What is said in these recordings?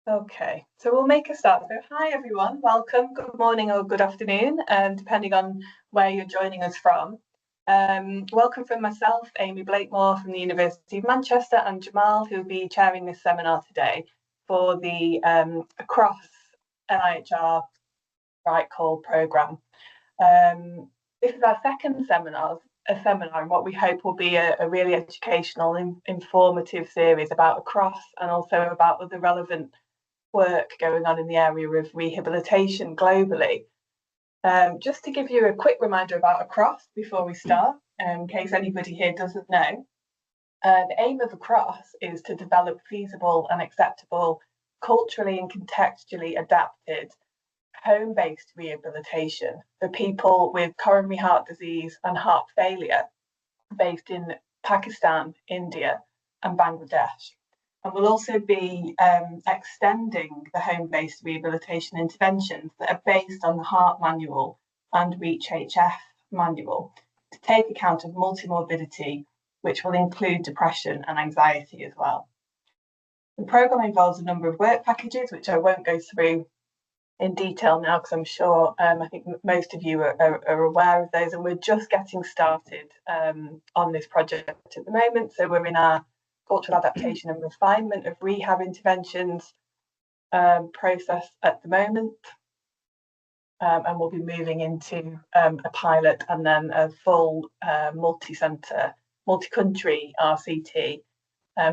Okay, so we'll make a start. So hi everyone, welcome, good morning or good afternoon, depending on where you're joining us from. Welcome from myself, Amy Blakemore from the University of Manchester, and Jamal, who will be chairing this seminar today for the Across NIHR Right Call programme. This is our second seminar and what we hope will be a really educational and informative series about Across and also about other relevant work going on in the area of rehabilitation globally. Just to give you a quick reminder about Across before we start, in case anybody here doesn't know, the aim of Across is to develop feasible and acceptable, culturally and contextually adapted, home-based rehabilitation for people with coronary heart disease and heart failure based in Pakistan, India and Bangladesh. And we'll also be extending the home-based rehabilitation interventions that are based on the Heart Manual and REACH-HF manual to take account of multimorbidity, which will include depression and anxiety as well. The programme involves a number of work packages, which I won't go through in detail now, because I'm sure I think most of you are aware of those, and we're just getting started on this project at the moment. So we're in our cultural adaptation and refinement of rehab interventions process at the moment, and we'll be moving into a pilot and then a full multi-centre, multi-country RCT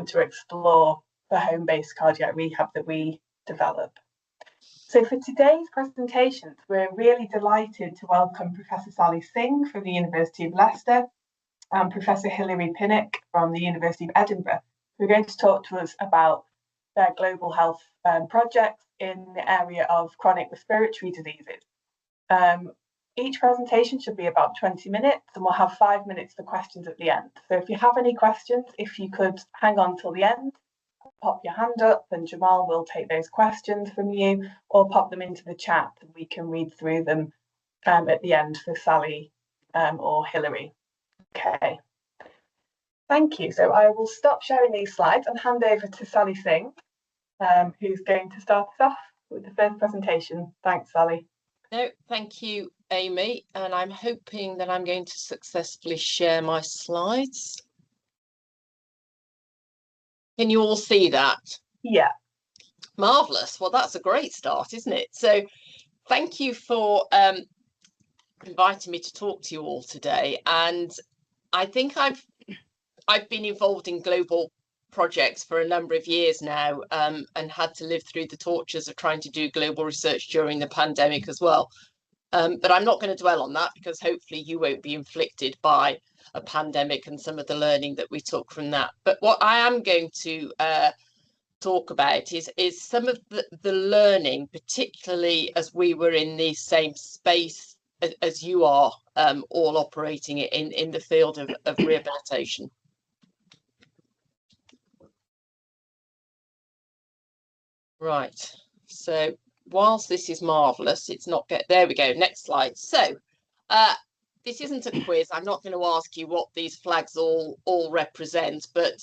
to explore the home-based cardiac rehab that we develop. So for today's presentations, we're really delighted to welcome Professor Sally Singh from the University of Leicester and Professor Hilary Pinnock from the University of Edinburgh, who are going to talk to us about their global health projects in the area of chronic respiratory diseases. Each presentation should be about 20 minutes, and we'll have 5 minutes for questions at the end. So if you have any questions, if you could hang on till the end, pop your hand up and Jamal will take those questions from you, or pop them into the chat and we can read through them at the end for Sally or Hilary. Okay, thank you. So I will stop sharing these slides and hand over to Sally Singh, who's going to start us off with the first presentation. Thanks, Sally. No, thank you, Amy, and I'm hoping that I'm going to successfully share my slides. Can you all see that? Yeah. Marvellous. Well, that's a great start, isn't it? So thank you for inviting me to talk to you all today. And I think I've been involved in global projects for a number of years now, and had to live through the tortures of trying to do global research during the pandemic as well. But I'm not going to dwell on that, because hopefully you won't be inflicted by a pandemic and some of the learning that we took from that. But what I am going to talk about is some of the learning, particularly as we were in the same space as you are, all operating in the field of rehabilitation. Right, so whilst this is marvellous, it's not there we go, next slide. So this isn't a quiz. I'm not going to ask you what these flags all represent, but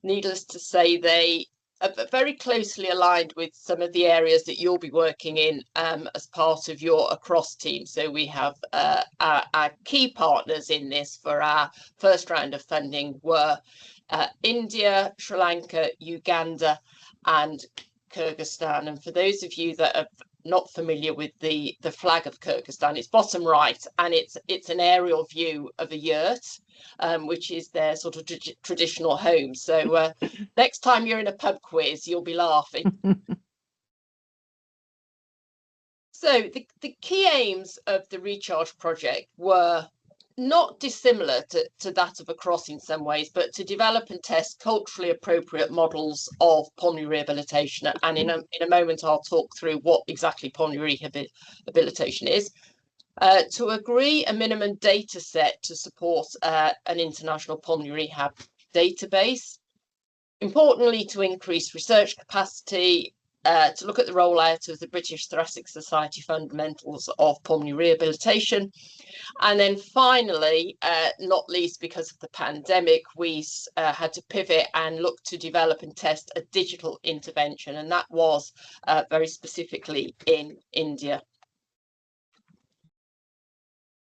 needless to say, they are very closely aligned with some of the areas that you'll be working in as part of your Across team. So we have our key partners in this for our first round of funding were India, Sri Lanka, Uganda and Kyrgyzstan. And for those of you that are not familiar with the flag of Kyrgyzstan, it's bottom right, and it's an aerial view of a yurt, which is their sort of traditional home. So next time you're in a pub quiz, you'll be laughing. So the key aims of the Recharge project were not dissimilar to that of Across in some ways, but to develop and test culturally appropriate models of pulmonary rehabilitation. And in a moment, I'll talk through what exactly pulmonary rehabilitation is. To agree a minimum data set to support an international pulmonary rehab database. Importantly, to increase research capacity, to look at the rollout of the British Thoracic Society Fundamentals of Pulmonary Rehabilitation. And then finally, not least because of the pandemic, we had to pivot and look to develop and test a digital intervention, and that was very specifically in India.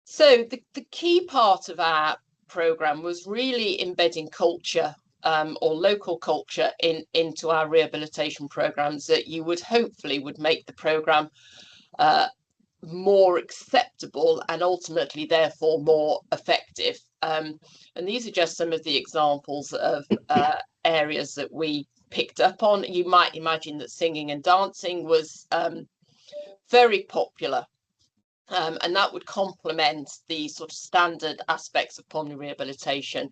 So the key part of our programme was really embedding culture or local culture into our rehabilitation programmes that you would hopefully would make the programme more acceptable and ultimately therefore more effective. And these are just some of the examples of areas that we picked up on. You might imagine that singing and dancing was very popular. And that would complement the sort of standard aspects of pulmonary rehabilitation.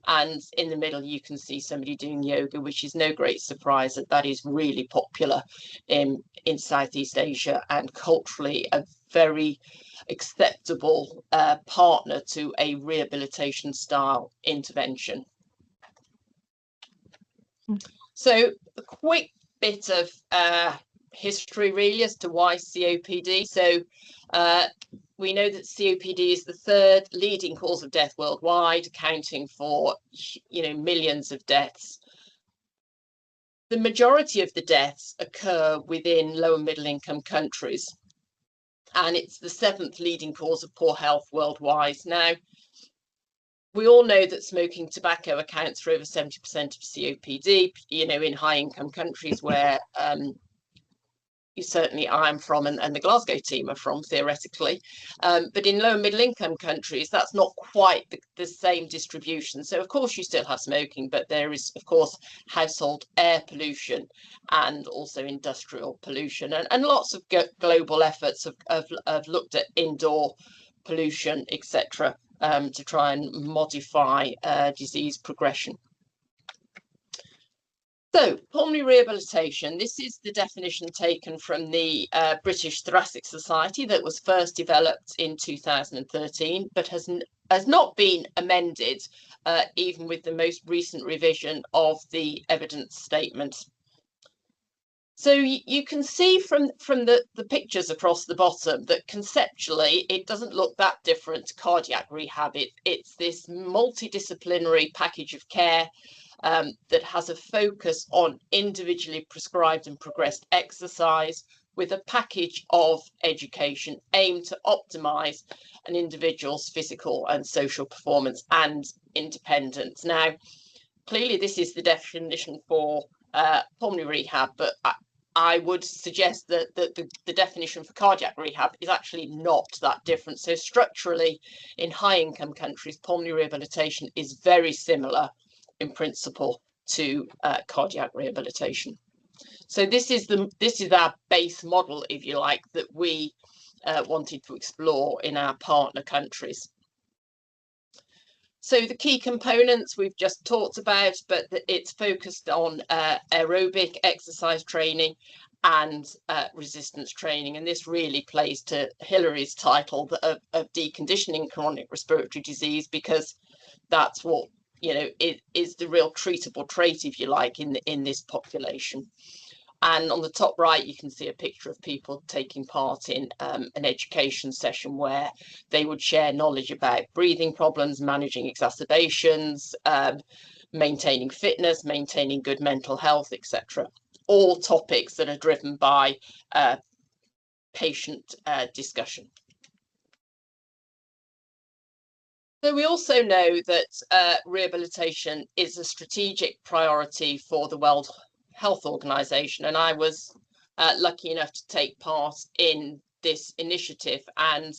And in the middle, you can see somebody doing yoga, which is no great surprise that is really popular in Southeast Asia and culturally a very acceptable partner to a rehabilitation style intervention. So a quick bit of history really as to why COPD. So we know that COPD is the third leading cause of death worldwide, accounting for, millions of deaths. The majority of the deaths occur within low and middle income countries, and it's the seventh leading cause of poor health worldwide. Now, we all know that smoking tobacco accounts for over 70% of COPD, in high income countries where certainly I'm from and the Glasgow team are from, theoretically. But in low and middle income countries, that's not quite the same distribution. So, of course, you still have smoking, but there is, of course, household air pollution and also industrial pollution. And lots of global efforts have looked at indoor pollution, etc., to try and modify disease progression. So, pulmonary rehabilitation, this is the definition taken from the British Thoracic Society that was first developed in 2013, but has not been amended even with the most recent revision of the evidence statement. So you can see from the pictures across the bottom that conceptually it doesn't look that different to cardiac rehab. It's this multidisciplinary package of care that has a focus on individually prescribed and progressed exercise with a package of education aimed to optimise an individual's physical and social performance and independence. Now, clearly this is the definition for pulmonary rehab, but I would suggest that the definition for cardiac rehab is actually not that different. So structurally, in high-income countries, pulmonary rehabilitation is very similar in principle to cardiac rehabilitation. So this is our base model, if you like, that we wanted to explore in our partner countries. So the key components we've just talked about, but it's focused on aerobic exercise training and resistance training. And this really plays to Hilary's title of deconditioning chronic respiratory disease, because that's what, it is the real treatable trait, if you like, in this population. And on the top right, you can see a picture of people taking part in an education session where they would share knowledge about breathing problems, managing exacerbations, maintaining fitness, maintaining good mental health, etc. All topics that are driven by patient discussion. So we also know that rehabilitation is a strategic priority for the World Health Organization, and I was lucky enough to take part in this initiative, and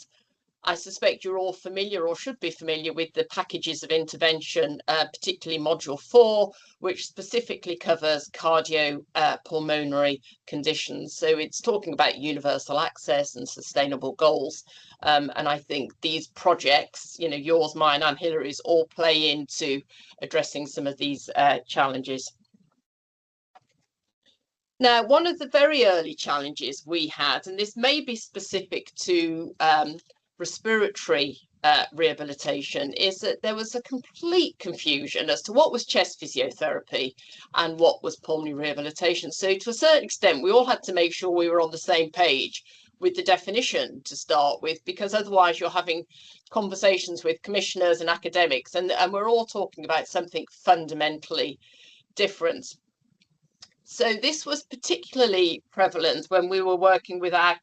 I suspect you're all familiar or should be familiar with the packages of intervention, particularly module 4, which specifically covers cardiopulmonary conditions. So it's talking about universal access and sustainable goals. And I think these projects, yours, mine and Hilary's, all play into addressing some of these challenges. Now, one of the very early challenges we had, and this may be specific to respiratory rehabilitation is that there was a complete confusion as to what was chest physiotherapy and what was pulmonary rehabilitation. So to a certain extent, we all had to make sure we were on the same page with the definition to start with, because otherwise you're having conversations with commissioners and academics, and we're all talking about something fundamentally different. So this was particularly prevalent when we were working with our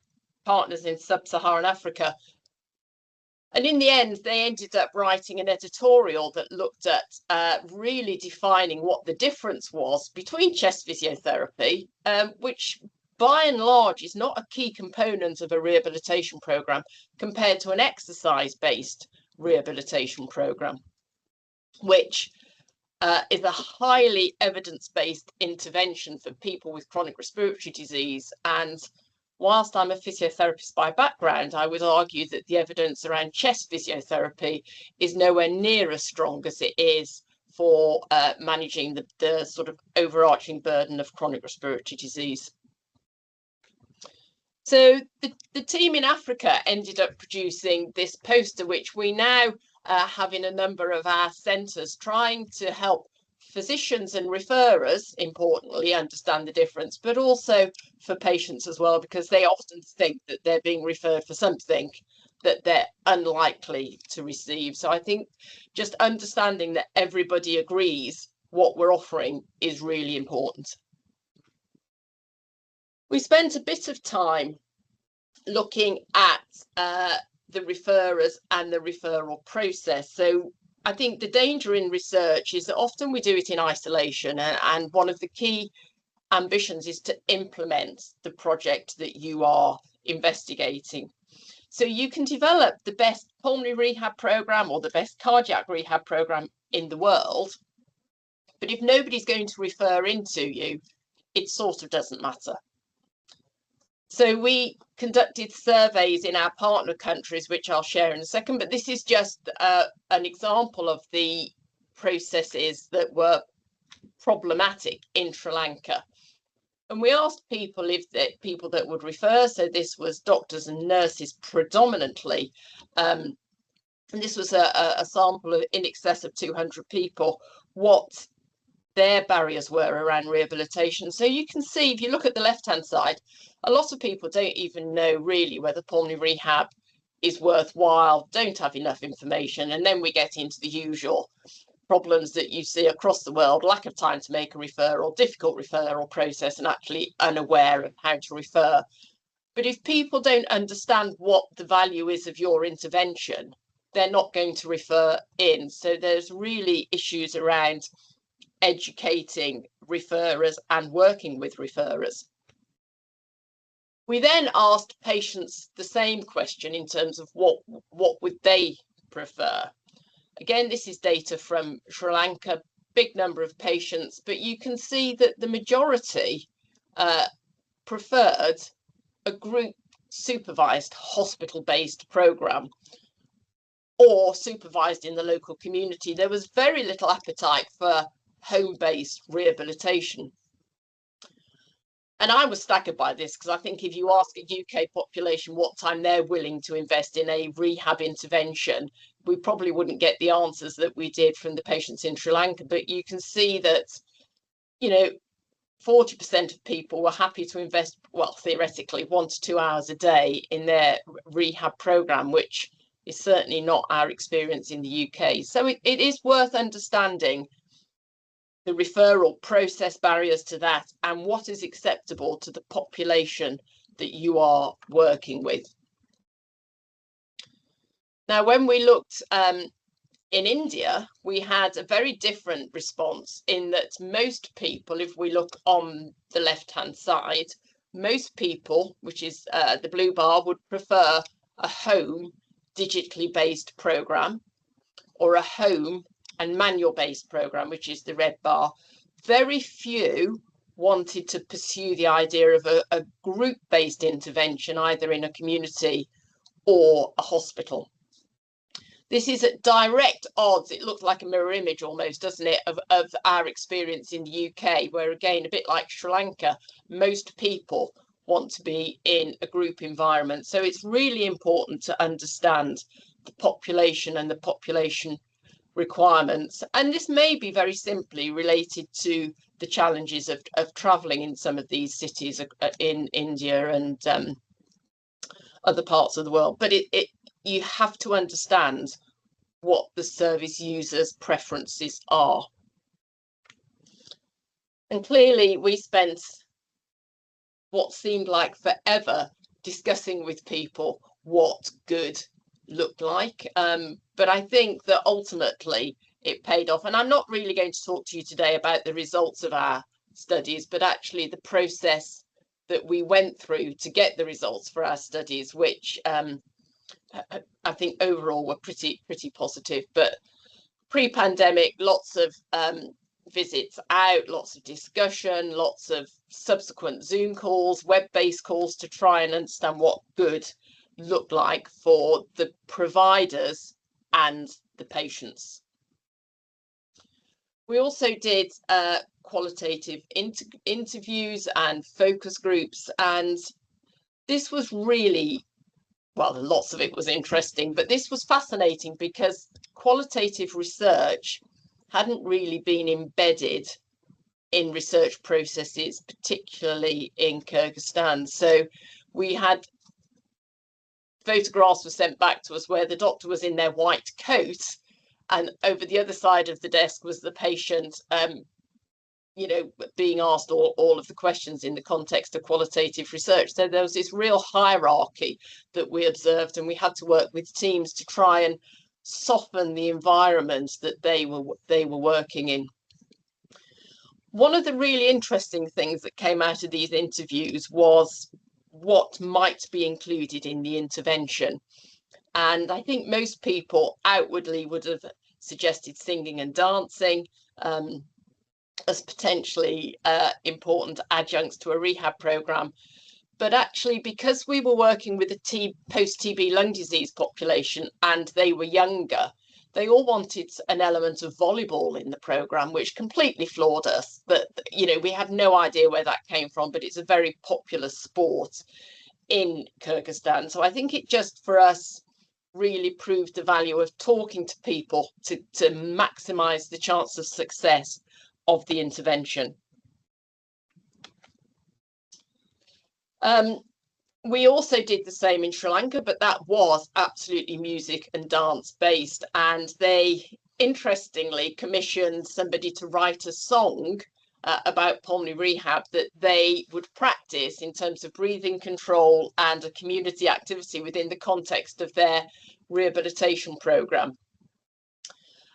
partners in sub-Saharan Africa. And in the end, they ended up writing an editorial that looked at really defining what the difference was between chest physiotherapy, which by and large is not a key component of a rehabilitation program, compared to an exercise-based rehabilitation program, which is a highly evidence-based intervention for people with chronic respiratory disease. And whilst I'm a physiotherapist by background, I would argue that the evidence around chest physiotherapy is nowhere near as strong as it is for managing the sort of overarching burden of chronic respiratory disease. So the team in Africa ended up producing this poster, which we now have in a number of our centres, trying to help physicians and referrers, importantly, understand the difference, but also for patients as well, because they often think that they're being referred for something that they're unlikely to receive. So I think just understanding that everybody agrees what we're offering is really important. We spent a bit of time looking at the referrers and the referral process. So I think the danger in research is that often we do it in isolation, and one of the key ambitions is to implement the project that you are investigating. So you can develop the best pulmonary rehab program or the best cardiac rehab program in the world, but if nobody's going to refer into you, it sort of doesn't matter. So we conducted surveys in our partner countries, which I'll share in a second, but this is just an example of the processes that were problematic in Sri Lanka. And we asked people if people that would refer, so this was doctors and nurses predominantly, and this was a sample of in excess of 200 people, what their barriers were around rehabilitation. So you can see, if you look at the left-hand side, a lot of people don't even know really whether pulmonary rehab is worthwhile, don't have enough information, and then we get into the usual problems that you see across the world: lack of time to make a referral, difficult referral process, and actually unaware of how to refer. But if people don't understand what the value is of your intervention, they're not going to refer in. So there's really issues around educating referrers and working with referrers. We then asked patients the same question in terms of what would they prefer. Again, this is data from Sri Lanka, big number of patients, but you can see that the majority preferred a group supervised hospital-based program or supervised in the local community. There was very little appetite for home-based rehabilitation. And I was staggered by this, because I think if you ask a UK population what time they're willing to invest in a rehab intervention, we probably wouldn't get the answers that we did from the patients in Sri Lanka. But you can see that, you know, 40% of people were happy to invest, well, theoretically, 1 to 2 hours a day in their rehab program, which is certainly not our experience in the UK. So it is worth understanding the referral process, barriers to that, and what is acceptable to the population that you are working with. Now, when we looked in India, we had a very different response, in that most people, if we look on the left-hand side, most people, which is the blue bar, would prefer a home digitally based program or a home and manual based program, which is the red bar. Very few wanted to pursue the idea of a group based intervention, either in a community or a hospital. This is at direct odds, it looks like a mirror image almost, doesn't it, of our experience in the UK, where again, a bit like Sri Lanka, most people want to be in a group environment. So it's really important to understand the population and the population requirements. And this may be very simply related to the challenges of travelling in some of these cities in India and other parts of the world. But you have to understand what the service users' preferences are. And clearly we spent what seemed like forever discussing with people what good looked like. But I think that ultimately it paid off. And I'm not really going to talk to you today about the results of our studies, but actually the process that we went through to get the results for our studies, which I think overall were pretty positive. But pre-pandemic, lots of visits out, lots of discussion, lots of subsequent Zoom calls, web-based calls to try and understand what good looked like for the providers and the patients. We also did qualitative interviews and focus groups, and this was really, well, lots of it was interesting, but this was fascinating because qualitative research hadn't really been embedded in research processes, particularly in Kyrgyzstan. So we had photographs were sent back to us where the doctor was in their white coat, and over the other side of the desk was the patient, you know, being asked all of the questions in the context of qualitative research. So there was this real hierarchy that we observed, and we had to work with teams to try and soften the environment that they were working in. One of the really interesting things that came out of these interviews was what might be included in the intervention. And I think most people outwardly would have suggested singing and dancing as potentially important adjuncts to a rehab program. But actually, because we were working with a post-TB lung disease population and they were younger, they all wanted an element of volleyball in the program, which completely floored us. But, you know, we had no idea where that came from, but it's a very popular sport in Kyrgyzstan. So I think it just, for us, really proved the value of talking to people to maximise the chance of success of the intervention. We also did the same in Sri Lanka, but that was absolutely music and dance based. And they, interestingly, commissioned somebody to write a song about pulmonary rehab that they would practice in terms of breathing control and a community activity within the context of their rehabilitation program.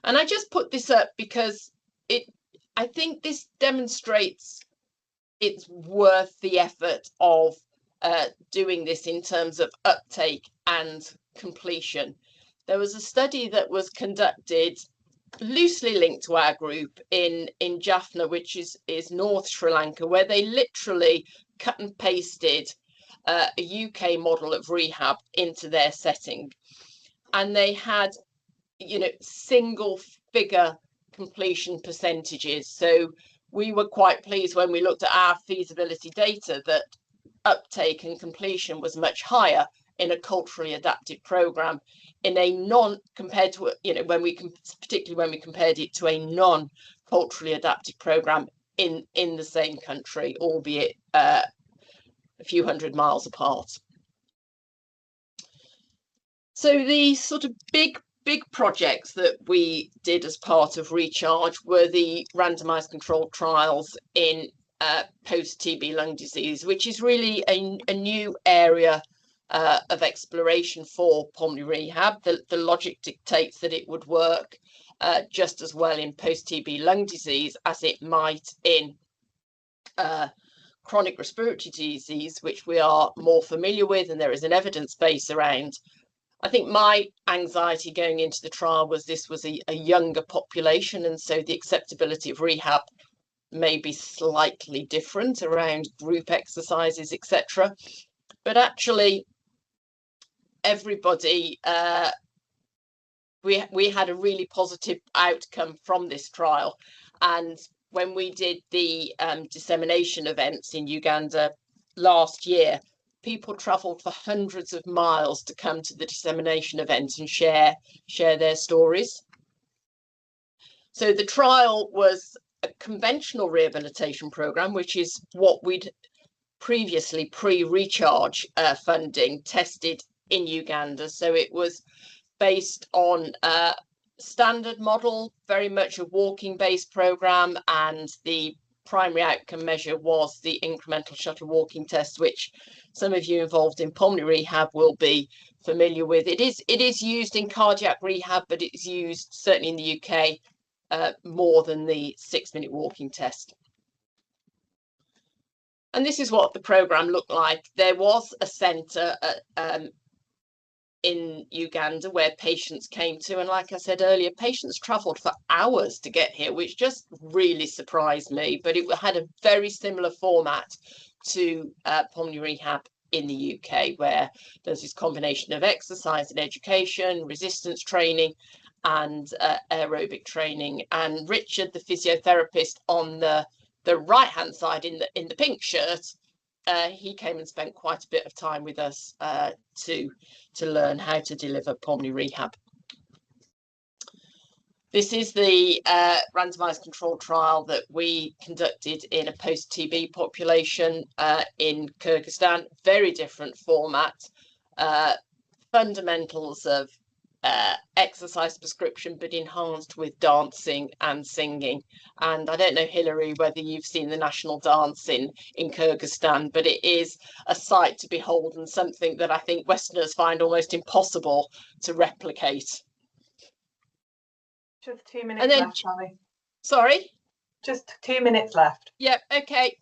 And I just put this up because I think this demonstrates it's worth the effort of doing this in terms of uptake and completion. There was a study that was conducted loosely linked to our group in Jaffna, which is North Sri Lanka, where they literally cut and pasted a UK model of rehab into their setting. And they had, you know, single figure completion percentages. So we were quite pleased when we looked at our feasibility data that uptake and completion was much higher in a culturally adapted program in a compared to, you know, particularly when we compared it to a non-culturally adapted program in the same country, albeit a few hundred miles apart. So the sort of big projects that we did as part of Recharge were the randomised controlled trials in post-TB lung disease, which is really a new area of exploration for pulmonary rehab. The logic dictates that it would work just as well in post-TB lung disease as it might in chronic respiratory disease, which we are more familiar with, and there is an evidence base around. I think my anxiety going into the trial was this was a younger population, and so the acceptability of rehab may be slightly different around group exercises, etc. But actually, everybody, we had a really positive outcome from this trial. And when we did the dissemination events in Uganda last year, people travelled for hundreds of miles to come to the dissemination event and share their stories. So the trial was a conventional rehabilitation programme, which is what we'd previously pre-recharge funding tested in Uganda. So it was based on a standard model, very much a walking-based programme, and the primary outcome measure was the incremental shuttle walking test, which some of you involved in pulmonary rehab will be familiar with. It is used in cardiac rehab, but it's used certainly in the UK more than the 6-minute walking test. And this is what the programme looked like. There was a centre in Uganda where patients came to, and like I said earlier, patients travelled for hours to get here, which just really surprised me. But it had a very similar format to pulmonary rehab in the UK, where there's this combination of exercise and education, resistance training, and aerobic training. And Richard, the physiotherapist on the right-hand side in the pink shirt, he came and spent quite a bit of time with us to learn how to deliver pulmonary rehab. This is the randomised controlled trial that we conducted in a post-TB population in Kyrgyzstan. Very different format, fundamentals of exercise prescription, but enhanced with dancing and singing. And I don't know, Hilary, whether you've seen the national dance in Kyrgyzstan, but it is a sight to behold and something that I think Westerners find almost impossible to replicate. Just 2 minutes left, Sally. Sorry? Just 2 minutes left. Yep, okay.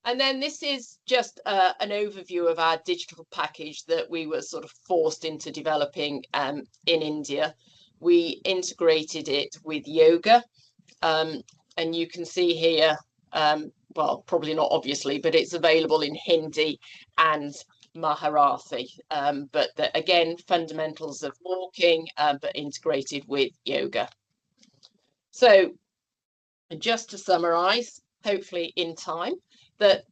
And then this is just an overview of our digital package that we were sort of forced into developing in India. We integrated it with yoga, and you can see here, well, probably not obviously, but it's available in Hindi and Marathi. But again, fundamentals of walking, but integrated with yoga. So just to summarise, hopefully in time, that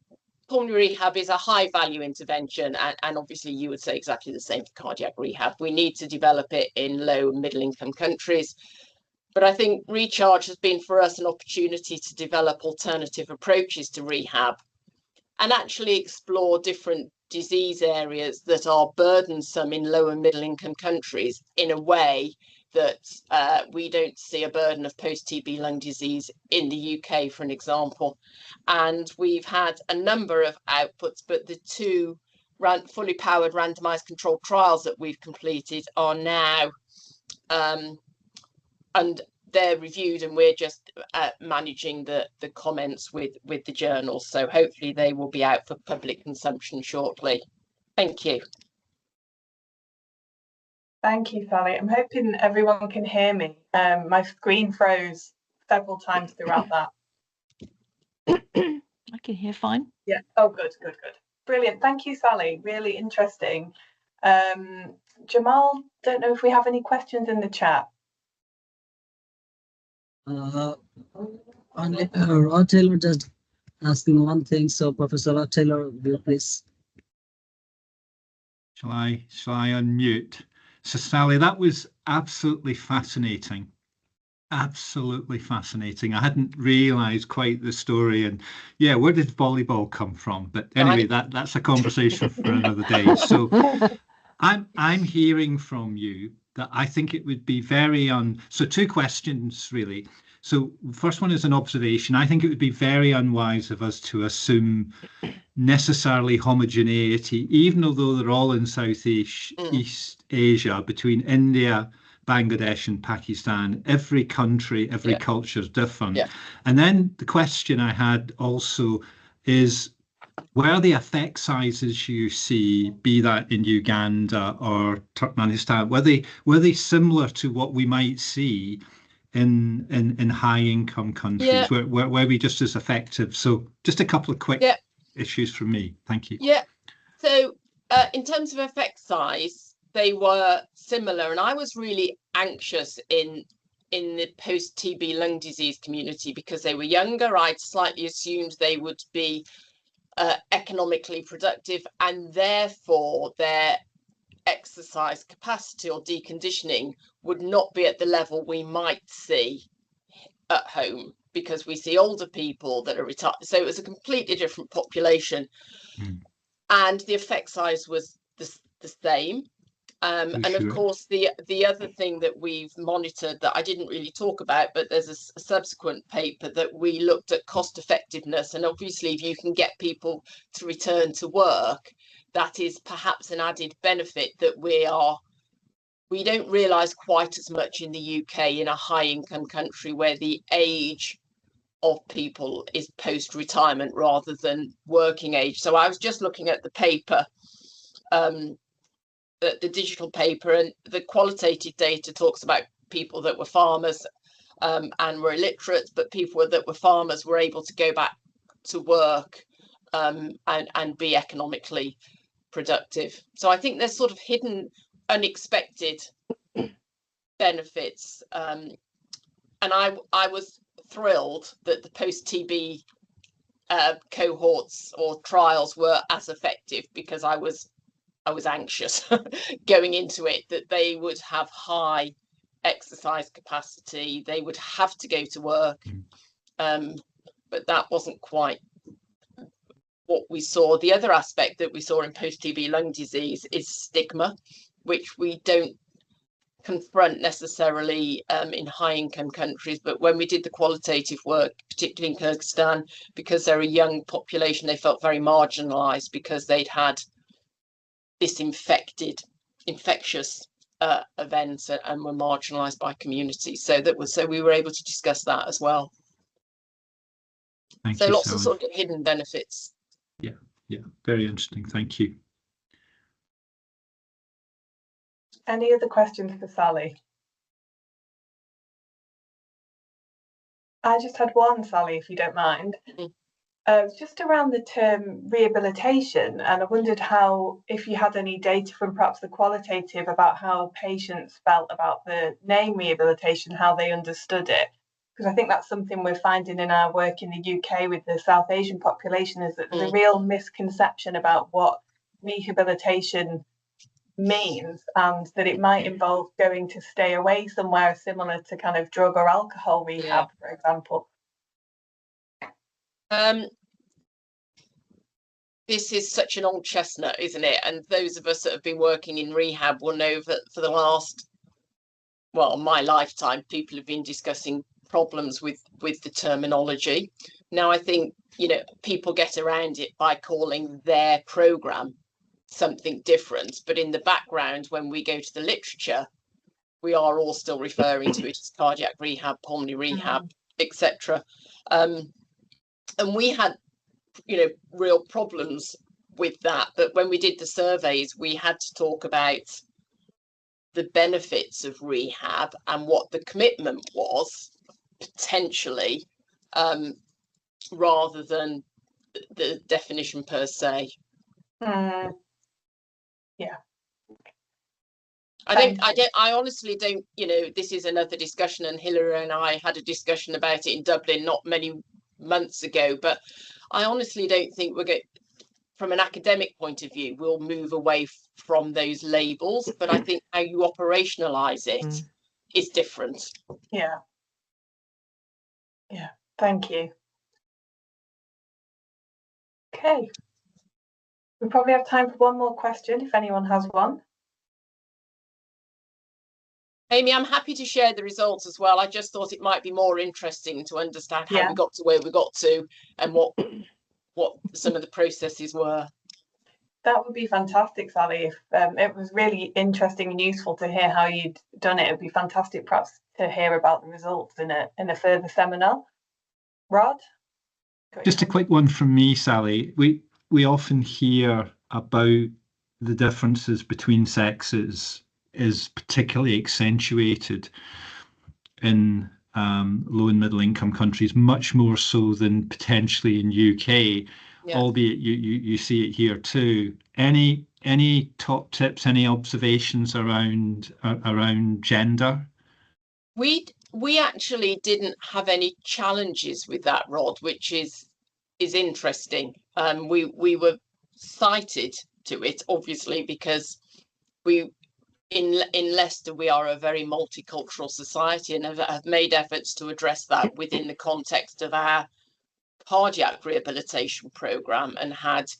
pulmonary rehab is a high value intervention, and obviously you would say exactly the same for cardiac rehab. We need to develop it in low and middle income countries. But I think Recharge has been for us an opportunity to develop alternative approaches to rehab and actually explore different disease areas that are burdensome in low and middle income countries in a way that we don't see a burden of post-TB lung disease in the UK, for an example. And we've had a number of outputs, but the two fully powered randomised controlled trials that we've completed are now, and they're reviewed, and we're just managing the comments with the journals. So hopefully they will be out for public consumption shortly. Thank you. Thank you, Sally. I'm hoping everyone can hear me. My screen froze several times throughout that. I can hear fine. Yeah. Oh, good. Brilliant. Thank you, Sally. Really interesting. Jamal, don't know if we have any questions in the chat. Rod Taylor just asking one thing. So, Professor Rod Taylor, please. Shall I unmute? So, Sally, that was absolutely fascinating. Absolutely fascinating. I hadn't realised quite the story, and yeah, where did volleyball come from? But anyway, that's a conversation for another day. So, I'm hearing from you that I think it would be very so 2 questions really. So first one is an observation. I think it would be very unwise of us to assume necessarily homogeneity, even though they're all in Southeast Asia, between India, Bangladesh and Pakistan. Every country, every culture is different. Yeah. And then the question I had also is, were the effect sizes you see, be that in Uganda or Turkmenistan, were they similar to what we might see in high income countries? Were we just as effective? So just a couple of quick issues from me. Thank you. Yeah. So in terms of effect size, they were similar, and I was really anxious in the post-TB lung disease community because they were younger. I'd slightly assumed they would be economically productive, and therefore their exercise capacity or deconditioning would not be at the level we might see at home, because we see older people that are retired. So it was a completely different population. And the effect size was the same. And of course, the other thing that we've monitored that I didn't really talk about, but there's a subsequent paper that we looked at cost effectiveness. And obviously, if you can get people to return to work, that is perhaps an added benefit that we don't realise quite as much in the UK, in a high income country where the age of people is post-retirement rather than working age. So I was just looking at the paper, the digital paper, and the qualitative data talks about people that were farmers and were illiterate, but people that were farmers were able to go back to work and be economically productive. So I think there's sort of hidden, unexpected benefits. And I was thrilled that the post-TB cohorts or trials were as effective, because I was anxious going into it that they would have high exercise capacity, they would have to go to work, but that wasn't quite what we saw. The other aspect that we saw in post-TB lung disease is stigma, which we don't confront necessarily in high income countries, but when we did the qualitative work, particularly in Kyrgyzstan, because they're a young population, they felt very marginalized because they'd had this infectious events and were marginalized by community. So we were able to discuss that as well. Thank so you, lots Sally. of sort of hidden benefits. Yeah, very interesting. Thank you. Any other questions for Sally? I just had one, Sally, if you don't mind. Just around the term rehabilitation, and I wondered if you had any data from perhaps the qualitative about how patients felt about the name rehabilitation, how they understood it. Because I think that's something we're finding in our work in the UK with the South Asian population, is that there's a real misconception about what rehabilitation means, and that it might involve going to stay away somewhere similar to kind of drug or alcohol rehab, for example. This is such an old chestnut, isn't it? And those of us that have been working in rehab will know that for the last, well, my lifetime, people have been discussing problems with the terminology. Now, I think, people get around it by calling their program something different, but in the background, when we go to the literature, we are all still referring to it as cardiac rehab, pulmonary rehab, etc. And we had real problems with that, but when we did the surveys, we had to talk about the benefits of rehab and what the commitment was potentially, rather than the definition per se. Yeah. I honestly don't, this is another discussion, and Hilary and I had a discussion about it in Dublin not many months ago, but I honestly don't think we're going, from an academic point of view, we'll move away from those labels, but I think how you operationalize it is different. Yeah, thank you. Okay, we probably have time for one more question if anyone has one. Amy, I'm happy to share the results as well. I just thought it might be more interesting to understand how we got to where we got to and what some of the processes were. That would be fantastic, Sally. If it was really interesting and useful to hear how you'd done it, it'd be fantastic perhaps to hear about the results in a further seminar. Rod? Just a quick one from me, Sally. We often hear about the differences between sexes is particularly accentuated in low and middle income countries, much more so than potentially in UK, albeit you see it here too. Any top tips, any observations around gender? We actually didn't have any challenges with that, Rod, which is interesting. We were cited to it, obviously, because in Leicester, we are a very multicultural society and have made efforts to address that within the context of our cardiac rehabilitation programme, and had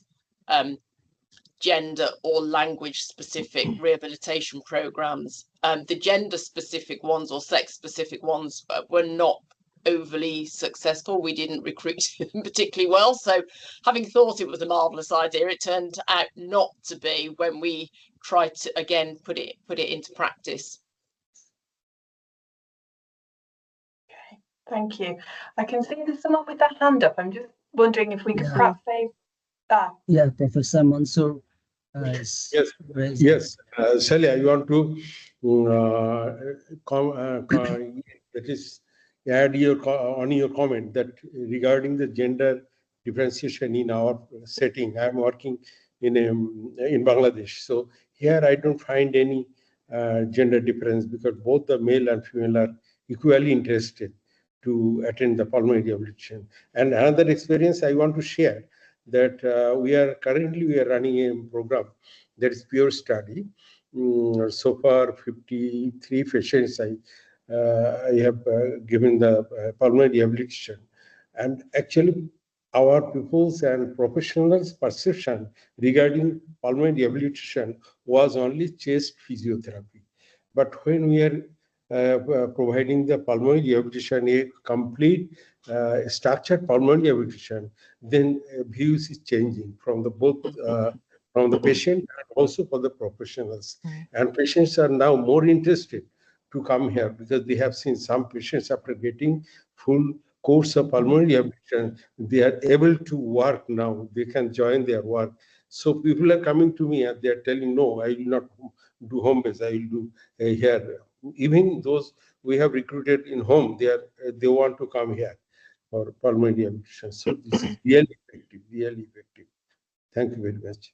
gender or language specific rehabilitation programmes. The gender specific ones or sex specific ones were not overly successful. We didn't recruit them particularly well. So having thought it was a marvellous idea, it turned out not to be when we tried to again put it into practice. Okay, thank you. I can see there's someone with their hand up. I'm just wondering if we could perhaps say that. Yeah, Professor Mansoor. Yes, Sally, I want to that is add on your comment that regarding the gender differentiation in our setting. I'm working in Bangladesh, so here I don't find any gender difference, because both the male and female are equally interested to attend the pulmonary rehabilitation. And another experience I want to share, that we are currently running a program that is PuRE study. So far 53 patients I have given the pulmonary rehabilitation, and actually our people's and professionals' perception regarding pulmonary rehabilitation was only chest physiotherapy. But when we are providing the pulmonary rehabilitation, a complete structured pulmonary rehabilitation, then views is changing from the both from the patient and also for the professionals. And patients are now more interested to come here, because they have seen some patients after getting full course of pulmonary rehabilitation, they are able to work now. They can join their work. So people are coming to me and they are telling, no, I will not do home base, I will do here. Even those we have recruited in home, they want to come here for pulmonary rehabilitation. So this is really effective, really effective. Thank you very much.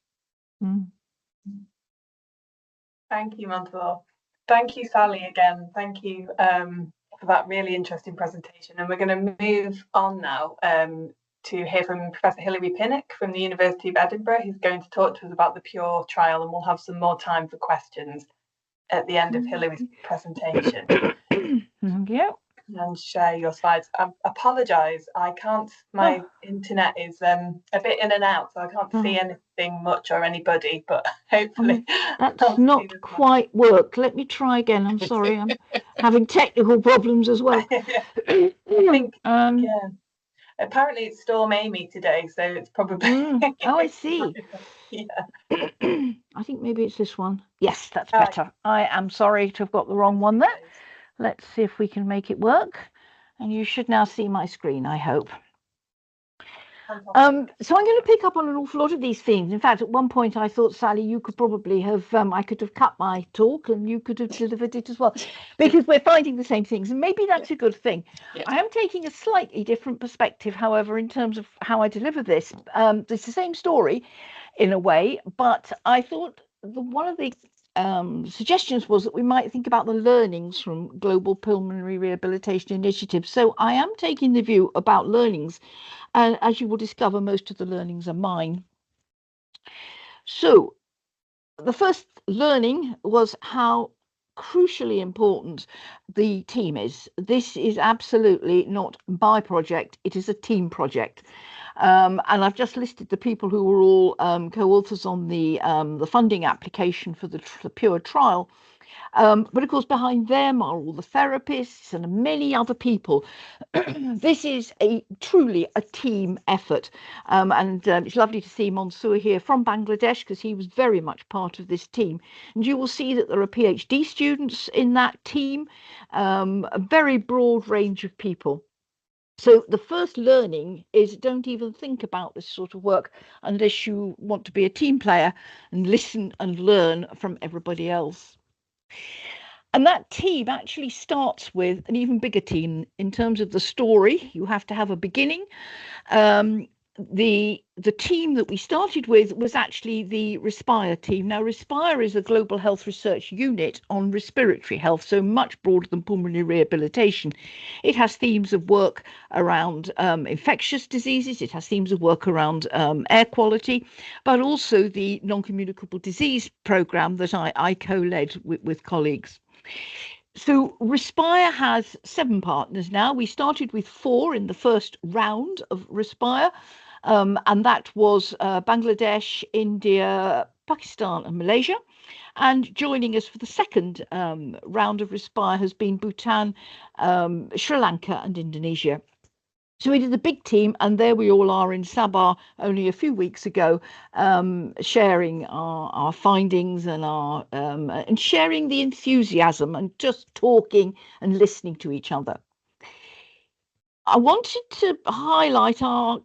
Thank you, Mansoor. Thank you, Sally, again. Thank you for that really interesting presentation. And we're going to move on now to hear from Professor Hilary Pinnock from the University of Edinburgh, who's going to talk to us about the PuRE trial, and we'll have some more time for questions at the end of Hilary's presentation. Thank you. And share your slides. I apologise, I can't, my internet is a bit in and out, so I can't see anything much or anybody, but hopefully that's not quite worked. Let me try again. I'm sorry, I'm having technical problems as well. I think, yeah. Apparently it's Storm Amy today, so it's probably oh, I see. Yeah. I think maybe it's this one. Yes, that's better. I am sorry to have got the wrong one there. Let's see if we can make it work. And you should now see my screen, I hope. So I'm going to pick up on an awful lot of these themes. In fact, at one point I thought, Sally, you could probably have, I could have cut my talk and you could have delivered it as well, because we're finding the same things. And maybe that's a good thing. Yeah. I am taking a slightly different perspective, however, in terms of how I deliver this. It's the same story in a way, but I thought one of the suggestions was that we might think about the learnings from global pulmonary rehabilitation initiatives. So I am taking the view about learnings, and as you will discover, most of the learnings are mine. So the first learning was how crucially important the team is. This is absolutely not my project, it is a team project. And I've just listed the people who were all co-authors on the funding application for the PuRE trial. But of course, behind them are all the therapists and many other people. This is truly a team effort. And it's lovely to see Mansoor here from Bangladesh, because he was very much part of this team. And you will see that there are PhD students in that team, a very broad range of people. So the first learning is, don't even think about this sort of work unless you want to be a team player and listen and learn from everybody else. And that team actually starts with an even bigger team in terms of the story. You have to have a beginning. the team that we started with was actually the Respire team. Now, Respire is a global health research unit on respiratory health, so much broader than pulmonary rehabilitation. It has themes of work around infectious diseases. It has themes of work around air quality, but also the non-communicable disease program that I co-led with colleagues. So Respire has 7 partners now. We started with 4 in the first round of Respire, and that was Bangladesh, India, Pakistan and Malaysia. And joining us for the second round of Respire has been Bhutan, Sri Lanka and Indonesia. So we did the big team, and there we all are in Sabah only a few weeks ago, sharing our findings and and sharing the enthusiasm and just talking and listening to each other. I wanted to highlight our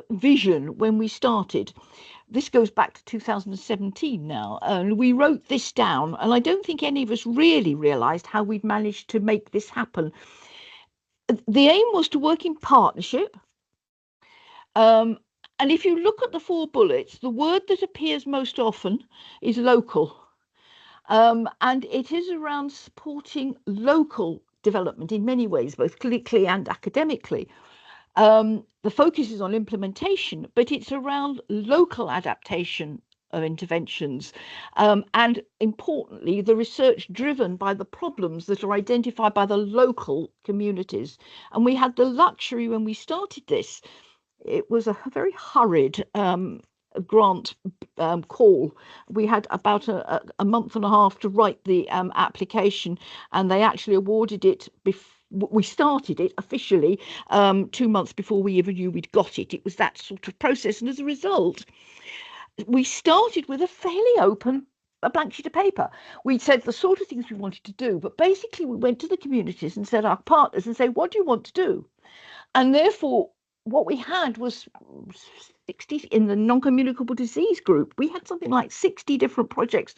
vision when we started. This goes back to 2017 now, and we wrote this down, and I don't think any of us really realised how we'd managed to make this happen. The aim was to work in partnership. And if you look at the 4 bullets, the word that appears most often is local. And it is around supporting local development in many ways, both clinically and academically. The focus is on implementation, but it's around local adaptation of interventions, and importantly, the research driven by the problems that are identified by the local communities. And we had the luxury when we started this, it was a very hurried grant call. We had about a month and a half to write the application, and they actually awarded it we started it officially 2 months before we even knew we'd got it. It was that sort of process, and as a result, we started with a fairly open, a blank sheet of paper. We said the sort of things we wanted to do, but basically we went to the communities and said our partners and say, what do you want to do? And therefore, what we had was 60 in the non-communicable disease group. We had something like 60 different projects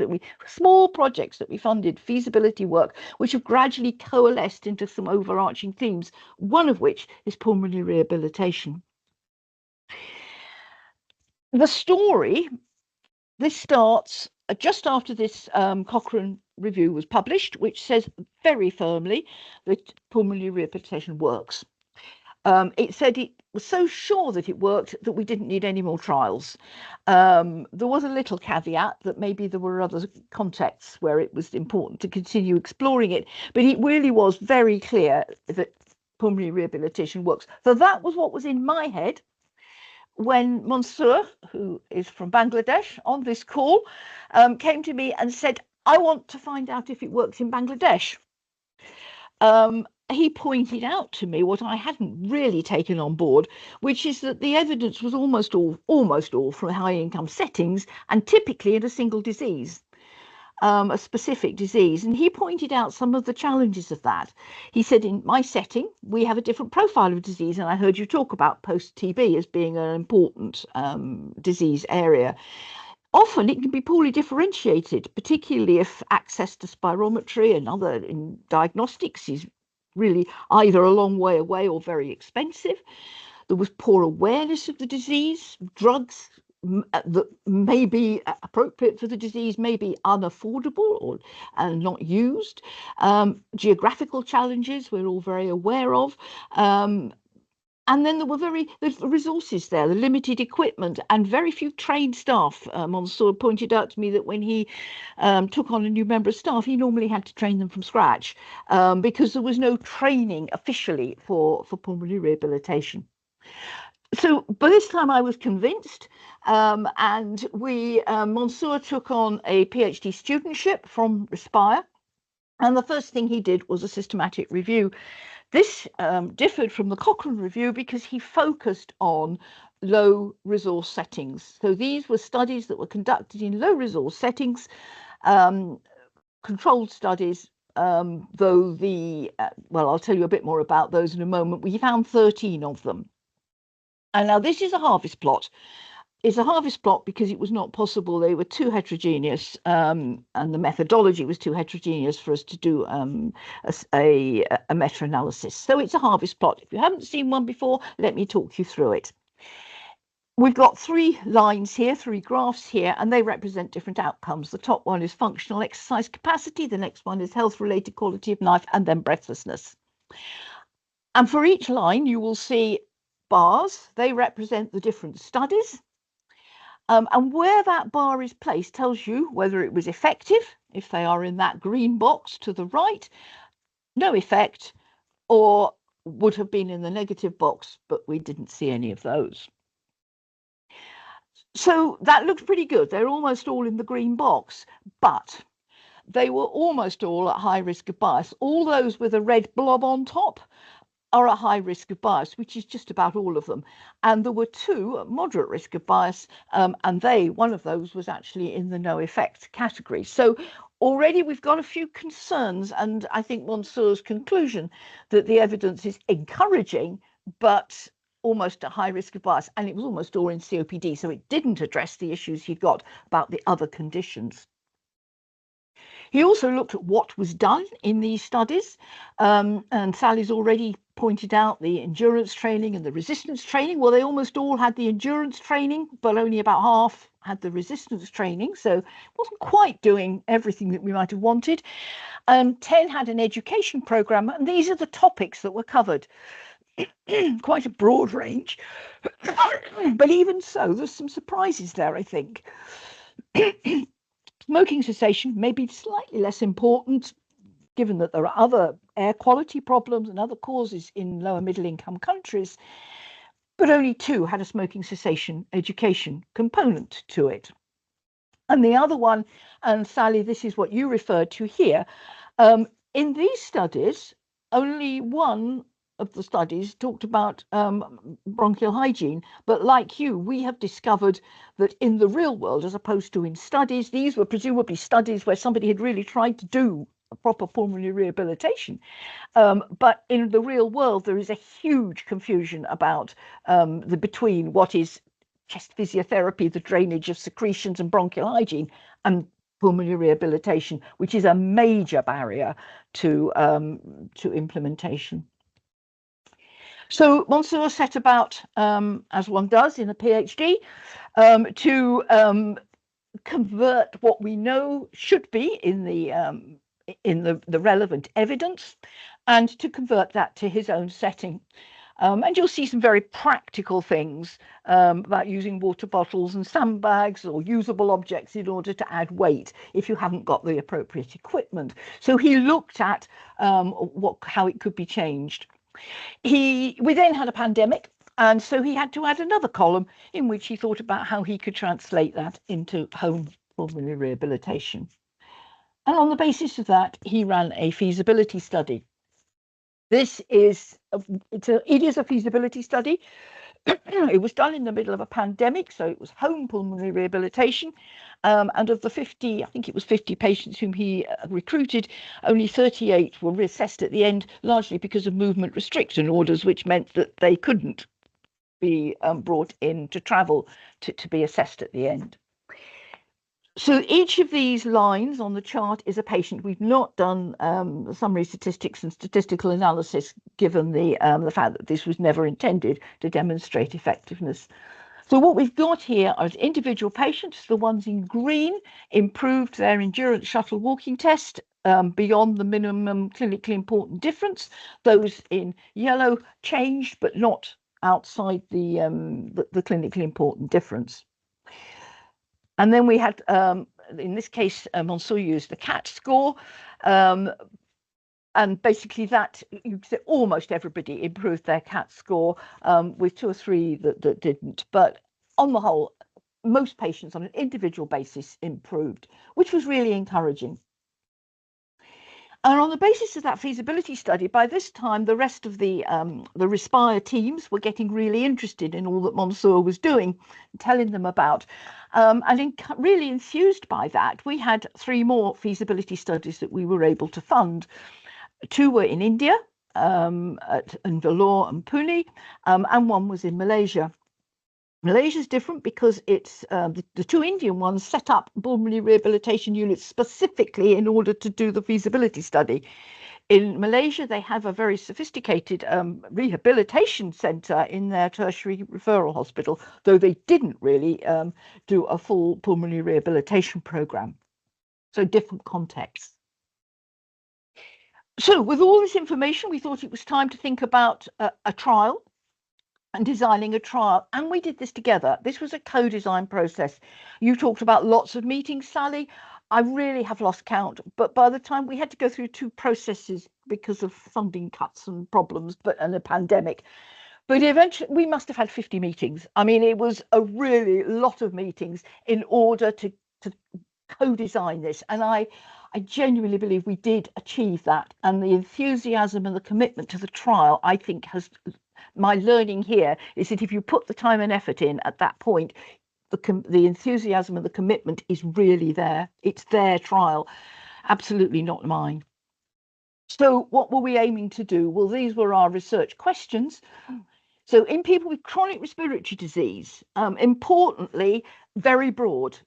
small projects that we funded, feasibility work, which have gradually coalesced into some overarching themes, one of which is pulmonary rehabilitation. The story, this starts just after this Cochrane review was published, which says very firmly that pulmonary rehabilitation works. It said it was so sure that it worked that we didn't need any more trials. There was a little caveat that maybe there were other contexts where it was important to continue exploring it, but it really was very clear that pulmonary rehabilitation works. So that was what was in my head when Mansoor, who is from Bangladesh, on this call, came to me and said, I want to find out if it works in Bangladesh. He pointed out to me what I hadn't really taken on board, which is that the evidence was almost all from high-income settings and typically in a single disease. A specific disease, and he pointed out some of the challenges of that. He said, in my setting, we have a different profile of disease, and I heard you talk about post-TB as being an important disease area. Often it can be poorly differentiated, particularly if access to spirometry and other diagnostics is really either a long way away or very expensive. There was poor awareness of the disease. Drugs that may be appropriate for the disease may be unaffordable and not used. Geographical challenges we're all very aware of. And then there were the resources there, the limited equipment and very few trained staff. Mansoor pointed out to me that when he took on a new member of staff, he normally had to train them from scratch because there was no training officially for pulmonary rehabilitation. So by this time I was convinced, and Mansoor took on a PhD studentship from Respire, and the first thing he did was a systematic review. This differed from the Cochrane review because he focused on low resource settings. So these were studies that were conducted in low resource settings, controlled studies, though well, I'll tell you a bit more about those in a moment. We found 13 of them. And now this is a harvest plot. It's a harvest plot because it was not possible. They were too heterogeneous, and the methodology was too heterogeneous for us to do a meta-analysis. So it's a harvest plot. If you haven't seen one before, let me talk you through it. we've got 3 lines here, 3 graphs here, and they represent different outcomes. The top one is functional exercise capacity, the next one is health-related quality of life, and then breathlessness. And for each line, you will see bars. They represent the different studies. And where that bar is placed tells you whether it was effective, if they are in that green box to the right, no effect, or would have been in the negative box, but we didn't see any of those. So that looks pretty good. They're almost all in the green box, but they were almost all at high risk of bias. All those with a red blob on top are at high risk of bias, which is just about all of them. And there were 2 at moderate risk of bias, and one of those was actually in the no effect category. So already we've got a few concerns, and I think Mansour's conclusion that the evidence is encouraging, but almost at high risk of bias, and it was almost all in COPD, so it didn't address the issues he got about the other conditions. He also looked at what was done in these studies, and Sally's already pointed out the endurance training and the resistance training. Well, they almost all had the endurance training, but only about half had the resistance training, so it wasn't quite doing everything that we might have wanted. 10 had an education program, and these are the topics that were covered. Quite a broad range, but even so, there's some surprises there, I think. Smoking cessation may be slightly less important, given that there are other air quality problems and other causes in lower middle income countries, but only 2 had a smoking cessation education component to it. And the other one, and Sally, this is what you referred to here, in these studies, only one of the studies talked about bronchial hygiene, but like you, we have discovered that in the real world, as opposed to in studies, these were presumably studies where somebody had really tried to do a proper pulmonary rehabilitation. But in the real world, there is a huge confusion about between what is chest physiotherapy, the drainage of secretions and bronchial hygiene, and pulmonary rehabilitation, which is a major barrier to implementation. So Mansour set about, as one does in a PhD, to convert what we know should be in the relevant evidence, and to convert that to his own setting. And you'll see some very practical things about using water bottles and sandbags or usable objects in order to add weight if you haven't got the appropriate equipment. So he looked at how it could be changed. We then had a pandemic, and so he had to add another column in which he thought about how he could translate that into home pulmonary rehabilitation. And on the basis of that, he ran a feasibility study. This is it is a feasibility study. It was done in the middle of a pandemic, so it was home pulmonary rehabilitation. And of the 50, I think it was 50 patients whom he recruited, only 38 were reassessed at the end, largely because of movement restriction orders, which meant that they couldn't be brought in to travel to be assessed at the end. So each of these lines on the chart is a patient. We've not done summary statistics and statistical analysis, given the fact that this was never intended to demonstrate effectiveness. So what we've got here are individual patients. The ones in green improved their endurance shuttle walking test beyond the minimum clinically important difference. Those in yellow changed, but not outside the clinically important difference. And then we had, in this case, Mansour used the CAT score. And basically that, you could say almost everybody improved their CAT score, with 2 or 3 that didn't. But on the whole, most patients on an individual basis improved, which was really encouraging. And on the basis of that feasibility study, by this time, the rest of the Respire teams were getting really interested in all that Mansour was doing, telling them about. And really enthused by that, we had 3 more feasibility studies that we were able to fund. 2 were in India, in Vellore and Pune, and 1 was in Malaysia. Malaysia is different because it's the 2 Indian ones set up pulmonary rehabilitation units specifically in order to do the feasibility study. In Malaysia, they have a very sophisticated rehabilitation centre in their tertiary referral hospital, though they didn't really do a full pulmonary rehabilitation programme. So different contexts. So with all this information, we thought it was time to think about a trial and designing a trial. And we did this together. This was a co-design process. You talked about lots of meetings, Sally. I really have lost count, but by the time we had to go through 2 processes because of funding cuts and problems, and a pandemic, but eventually we must have had 50 meetings. I mean, it was a really lot of meetings in order to co-design this. And I genuinely believe we did achieve that. And the enthusiasm and the commitment to the trial, I think, my learning here is that if you put the time and effort in at that point, the enthusiasm and the commitment is really there. It's their trial, absolutely not mine. So what were we aiming to do? Well, these were our research questions. So in people with chronic respiratory disease, importantly, very broad,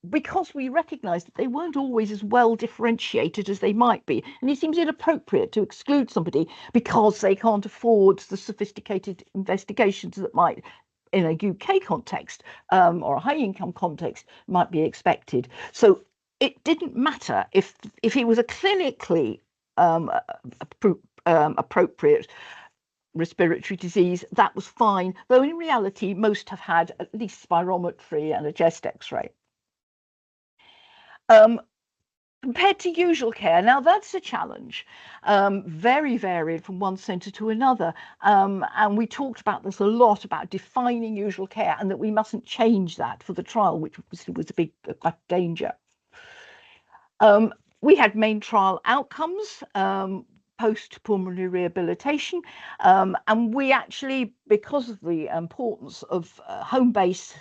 because we recognised that they weren't always as well differentiated as they might be. And it seems inappropriate to exclude somebody because they can't afford the sophisticated investigations that might, in a UK context or a high income context, might be expected. So it didn't matter if it was a clinically appropriate respiratory disease, that was fine, though in reality most have had at least spirometry and a chest x-ray. Compared to usual care, now that's a challenge, very varied from one centre to another, and we talked about this a lot, about defining usual care and that we mustn't change that for the trial, which was a big danger. We had main trial outcomes, post-pulmonary rehabilitation, and we actually, because of the importance of home base,